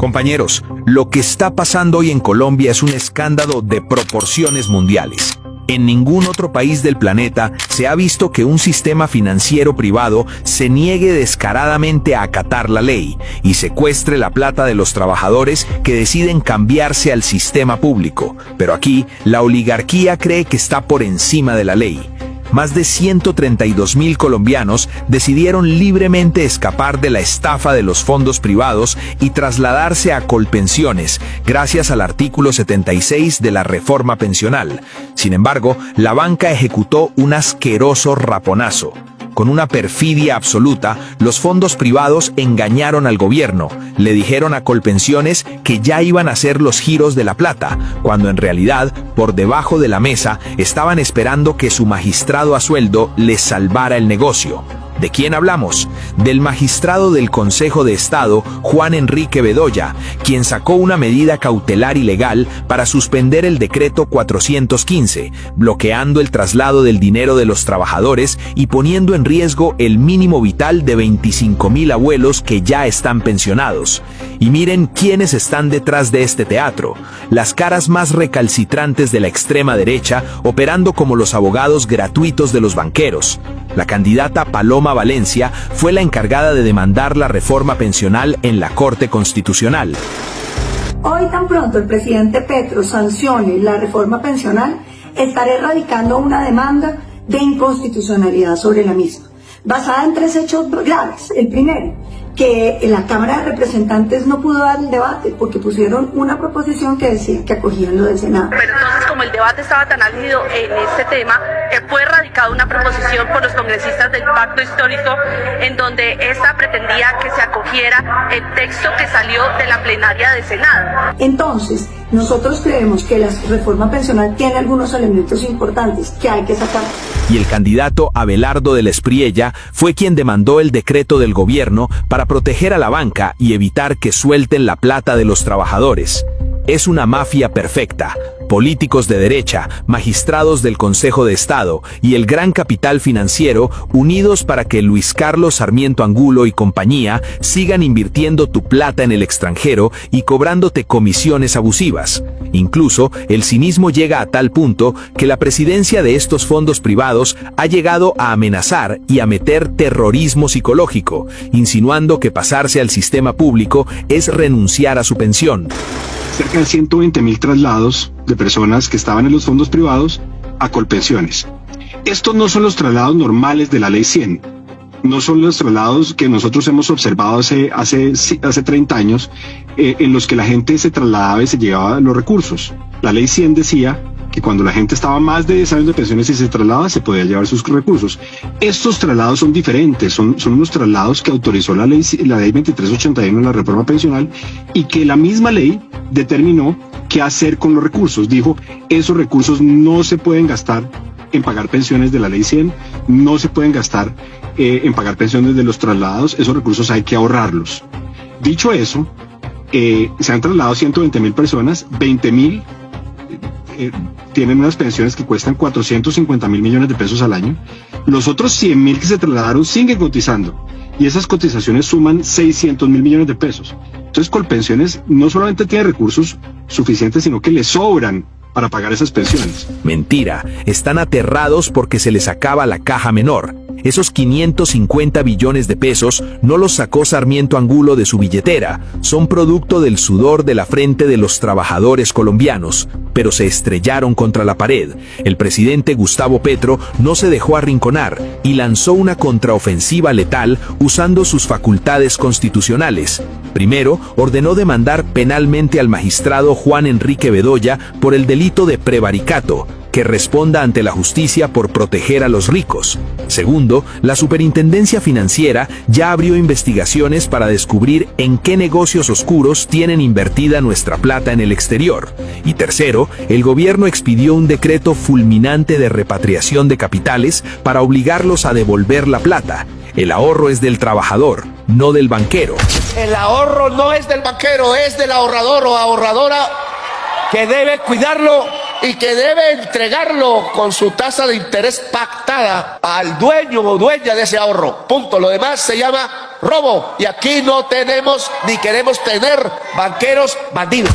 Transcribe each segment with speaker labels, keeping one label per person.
Speaker 1: Compañeros, lo que está pasando hoy en Colombia es un escándalo de proporciones mundiales. En ningún otro país del planeta se ha visto que un sistema financiero privado se niegue descaradamente a acatar la ley y secuestre la plata de los trabajadores que deciden cambiarse al sistema público. Pero aquí, la oligarquía cree que está por encima de la ley. Más de 132.000 colombianos decidieron libremente escapar de la estafa de los fondos privados y trasladarse a Colpensiones, gracias al artículo 76 de la reforma pensional. Sin embargo, la banca ejecutó un asqueroso raponazo. Con una perfidia absoluta, los fondos privados engañaron al gobierno. Le dijeron a Colpensiones que ya iban a hacer los giros de la plata, cuando en realidad, por debajo de la mesa, estaban esperando que su magistrado a sueldo les salvara el negocio. ¿De quién hablamos? Del magistrado del Consejo de Estado, Juan Enrique Bedoya, quien sacó una medida cautelar ilegal para suspender el decreto 415, bloqueando el traslado del dinero de los trabajadores y poniendo en riesgo el mínimo vital de 25.000 abuelos que ya están pensionados. Y miren quiénes están detrás de este teatro: las caras más recalcitrantes de la extrema derecha, operando como los abogados gratuitos de los banqueros. La candidata Paloma Valencia fue la encargada de demandar la reforma pensional en la Corte Constitucional.
Speaker 2: Hoy, tan pronto el presidente Petro sancione la reforma pensional, estaré radicando una demanda de inconstitucionalidad sobre la misma, basada en 3 hechos graves. El primero, que la Cámara de Representantes no pudo dar el debate porque pusieron una proposición que decía que acogían lo del Senado.
Speaker 3: Pero entonces, como el debate estaba tan álgido en este tema, fue radicada una proposición por los congresistas del Pacto Histórico en donde esta pretendía que se acogiera el texto que salió de la plenaria del Senado.
Speaker 2: Entonces, nosotros creemos que la reforma pensional tiene algunos elementos importantes que hay que sacar.
Speaker 1: Y el candidato Abelardo del Espriella fue quien demandó el decreto del gobierno para proteger a la banca y evitar que suelten la plata de los trabajadores. Es una mafia perfecta. Políticos de derecha, magistrados del Consejo de Estado y el gran capital financiero unidos para que Luis Carlos Sarmiento Angulo y compañía sigan invirtiendo tu plata en el extranjero y cobrándote comisiones abusivas. Incluso, el cinismo llega a tal punto que la presidencia de estos fondos privados ha llegado a amenazar y a meter terrorismo psicológico, insinuando que pasarse al sistema público es renunciar a su pensión.
Speaker 4: Cerca de 120.000 traslados de personas que estaban en los fondos privados a Colpensiones. Estos no son los traslados normales de la Ley 100. No son los traslados que nosotros hemos observado hace 30 años, en los que la gente se trasladaba y se llevaba los recursos. La Ley 100 decía que cuando la gente estaba más de 10 años de pensiones y se trasladaba, se podía llevar sus recursos. Estos traslados son diferentes, son unos traslados que autorizó la ley 2381, la reforma pensional, y que la misma ley determinó qué hacer con los recursos. Dijo, esos recursos no se pueden gastar en pagar pensiones de la ley 100, no se pueden gastar en pagar pensiones de los trasladados, esos recursos hay que ahorrarlos. Dicho eso, se han trasladado 120.000 personas, 20.000 tienen unas pensiones que cuestan 450.000 millones de pesos al año. Los otros 100.000 que se trasladaron siguen cotizando y esas cotizaciones suman 600.000 millones de pesos. Entonces, Colpensiones no solamente tiene recursos suficientes, sino que le sobran para pagar esas pensiones.
Speaker 1: Mentira, están aterrados porque se les acaba la caja menor. Esos 550 billones de pesos no los sacó Sarmiento Angulo de su billetera, son producto del sudor de la frente de los trabajadores colombianos, pero se estrellaron contra la pared. El presidente Gustavo Petro no se dejó arrinconar y lanzó una contraofensiva letal usando sus facultades constitucionales. Primero, ordenó demandar penalmente al magistrado Juan Enrique Bedoya por el delito de prevaricato, que responda ante la justicia por proteger a los ricos. Segundo, la Superintendencia Financiera ya abrió investigaciones para descubrir en qué negocios oscuros tienen invertida nuestra plata en el exterior. Y tercero, el gobierno expidió un decreto fulminante de repatriación de capitales para obligarlos a devolver la plata. El ahorro es del trabajador, no del banquero.
Speaker 5: El ahorro no es del banquero, es del ahorrador o ahorradora que debe cuidarlo y que debe entregarlo con su tasa de interés pactada al dueño o dueña de ese ahorro. Punto. Lo demás se llama robo y aquí no tenemos ni queremos tener banqueros bandidos.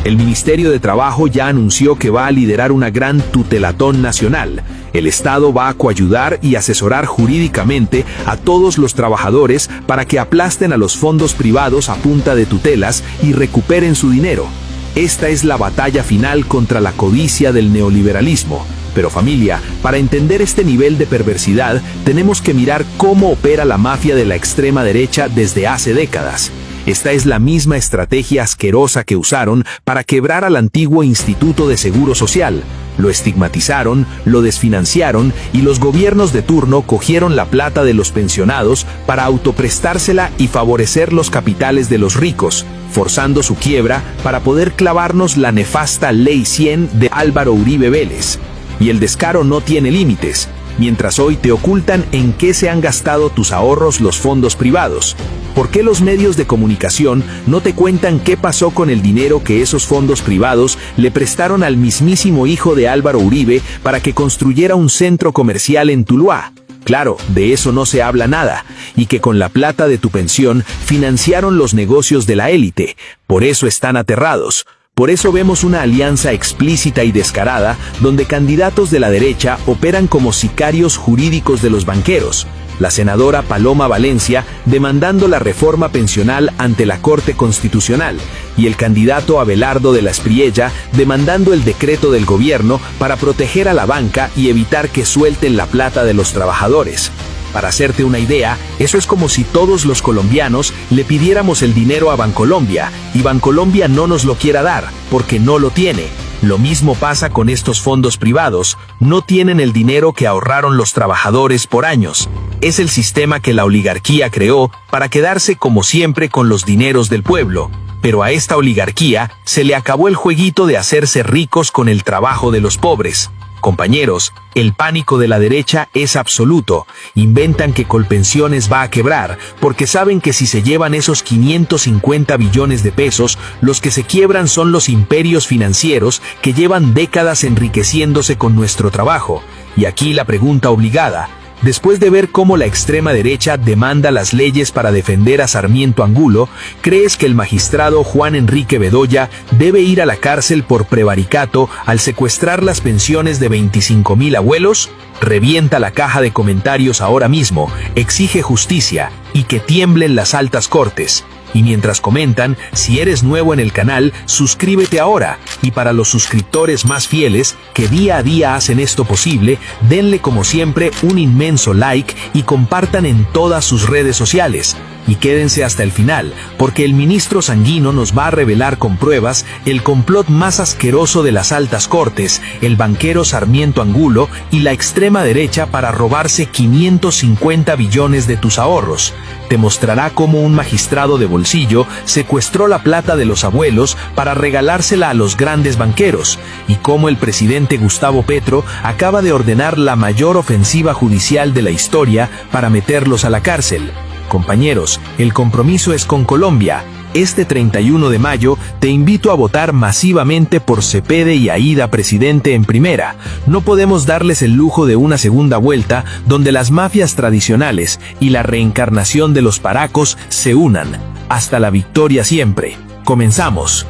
Speaker 1: El Ministerio de Trabajo ya anunció que va a liderar una gran tutelatón nacional. El Estado va a coayudar y asesorar jurídicamente a todos los trabajadores para que aplasten a los fondos privados a punta de tutelas y recuperen su dinero. Esta es la batalla final contra la codicia del neoliberalismo. Pero familia, para entender este nivel de perversidad, tenemos que mirar cómo opera la mafia de la extrema derecha desde hace décadas. Esta es la misma estrategia asquerosa que usaron para quebrar al antiguo Instituto de Seguro Social. Lo estigmatizaron, lo desfinanciaron y los gobiernos de turno cogieron la plata de los pensionados para autoprestársela y favorecer los capitales de los ricos, forzando su quiebra para poder clavarnos la nefasta Ley 100 de Álvaro Uribe Vélez. Y el descaro no tiene límites, mientras hoy te ocultan en qué se han gastado tus ahorros los fondos privados. ¿Por qué los medios de comunicación no te cuentan qué pasó con el dinero que esos fondos privados le prestaron al mismísimo hijo de Álvaro Uribe para que construyera un centro comercial en Tuluá? Claro, de eso no se habla nada, y que con la plata de tu pensión financiaron los negocios de la élite. Por eso están aterrados. Por eso vemos una alianza explícita y descarada, donde candidatos de la derecha operan como sicarios jurídicos de los banqueros. La senadora Paloma Valencia demandando la reforma pensional ante la Corte Constitucional, y el candidato Abelardo de la Espriella demandando el decreto del gobierno para proteger a la banca y evitar que suelten la plata de los trabajadores. Para hacerte una idea, eso es como si todos los colombianos le pidiéramos el dinero a Bancolombia y Bancolombia no nos lo quiera dar, porque no lo tiene. Lo mismo pasa con estos fondos privados, no tienen el dinero que ahorraron los trabajadores por años. Es el sistema que la oligarquía creó para quedarse como siempre con los dineros del pueblo. Pero a esta oligarquía se le acabó el jueguito de hacerse ricos con el trabajo de los pobres. Compañeros, el pánico de la derecha es absoluto. Inventan que Colpensiones va a quebrar, porque saben que si se llevan esos 550 billones de pesos, los que se quiebran son los imperios financieros que llevan décadas enriqueciéndose con nuestro trabajo. Y aquí la pregunta obligada. Después de ver cómo la extrema derecha demanda las leyes para defender a Sarmiento Angulo, ¿crees que el magistrado Juan Enrique Bedoya debe ir a la cárcel por prevaricato al secuestrar las pensiones de 25,000 abuelos? Revienta la caja de comentarios ahora mismo, exige justicia y que tiemblen las altas cortes. Y mientras comentan, si eres nuevo en el canal, suscríbete ahora. Y para los suscriptores más fieles, que día a día hacen esto posible, denle como siempre un inmenso like y compartan en todas sus redes sociales. Y quédense hasta el final, porque el ministro Sanguino nos va a revelar con pruebas el complot más asqueroso de las altas cortes, el banquero Sarmiento Angulo y la extrema derecha para robarse 550 billones de tus ahorros. Te mostrará cómo un magistrado de bolsillo secuestró la plata de los abuelos para regalársela a los grandes banqueros, y cómo el presidente Gustavo Petro acaba de ordenar la mayor ofensiva judicial de la historia para meterlos a la cárcel. Compañeros, el compromiso es con Colombia. Este 31 de mayo te invito a votar masivamente por Cepede y Aída presidente en primera. No podemos darles el lujo de una segunda vuelta donde las mafias tradicionales y la reencarnación de los paracos se unan. Hasta la victoria siempre. Comenzamos.